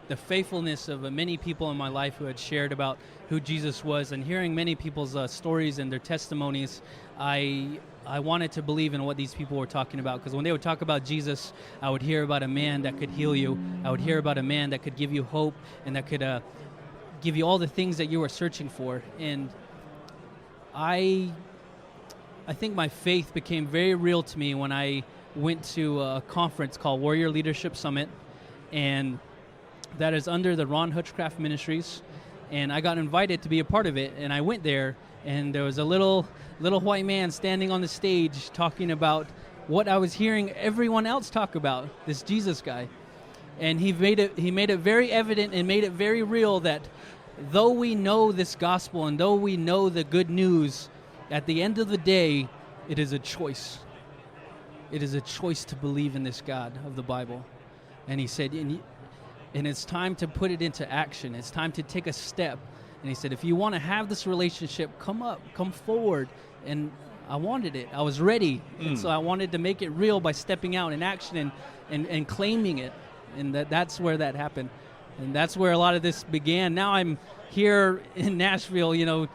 the faithfulness of many people in my life who had shared about who Jesus was, and hearing many people's stories and their testimonies, I wanted to believe in what these people were talking about, because when they would talk about Jesus, I would hear about a man that could heal you. I would hear about a man that could give you hope and that could give you all the things that you were searching for. And I think my faith became very real to me when I went to a conference called Warrior Leadership Summit, and that is under the Hutchcraft Ministries, and I got invited to be a part of it, and I went there, and there was a little white man standing on the stage talking about what I was hearing everyone else talk about, this Jesus guy. And he made it very evident and made it very real that though we know this gospel and though we know the good news, at the end of the day, it is a choice. It is a choice to believe in this God of the Bible. And he said, and it's time to put it into action. It's time to take a step. And he said, if you want to have this relationship, come forward. And I wanted it. I was ready. And so I wanted to make it real by stepping out in action and claiming it. And that's where that happened. And that's where a lot of this began. Now I'm here in Nashville,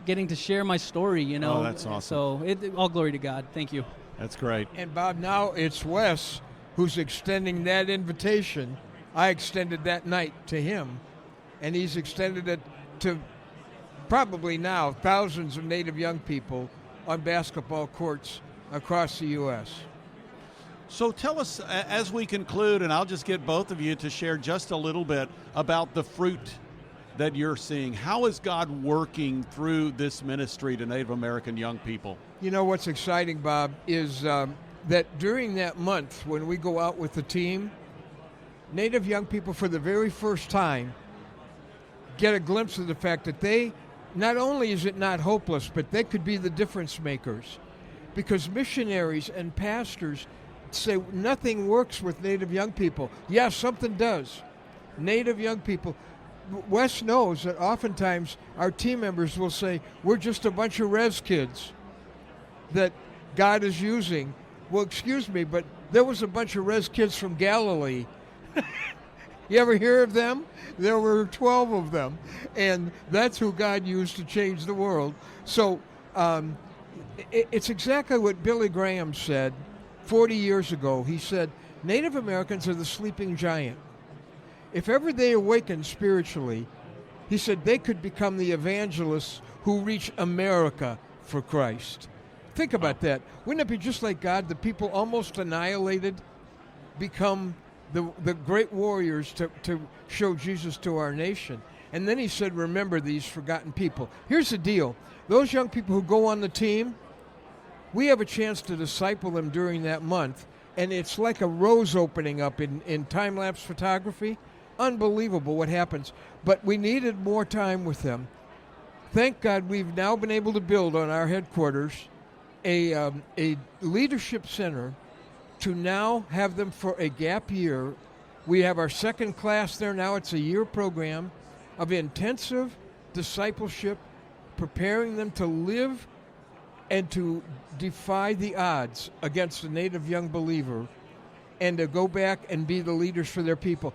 getting to share my story, Oh, that's awesome. So all glory to God. Thank you. That's great. And Bob, now it's Wes who's extending that invitation. I extended that night to him, and he's extended it to probably now thousands of Native young people on basketball courts across the U.S. So tell us, as we conclude, and I'll just get both of you to share just a little bit about the fruit that you're seeing. How is God working through this ministry to Native American young people? You know what's exciting, Bob, is that during that month when we go out with the team, Native young people for the very first time get a glimpse of the fact that they, not only is it not hopeless, but they could be the difference makers. Because missionaries and pastors say nothing works with Native young people. Yes, something does. Native young people. Wes knows that oftentimes our team members will say, we're just a bunch of res kids that God is using. Well, excuse me, but there was a bunch of res kids from Galilee. You ever hear of them? There were 12 of them, and that's who God used to change the world. So it's exactly what Billy Graham said 40 years ago. He said, Native Americans are the sleeping giant. If ever they awaken spiritually, he said they could become the evangelists who reach America for Christ. Think about that. Wouldn't it be just like God, the people almost annihilated become the great warriors to show Jesus to our nation? And then he said, remember these forgotten people. Here's the deal. Those young people who go on the team, we have a chance to disciple them during that month, and it's like a rose opening up in time-lapse photography. Unbelievable what happens. But we needed more time with them. Thank God we've now been able to build on our headquarters a leadership center to now have them for a gap year. We have our second class there now. It's a year program of intensive discipleship, preparing them to live and to defy the odds against a Native young believer and to go back and be the leaders for their people.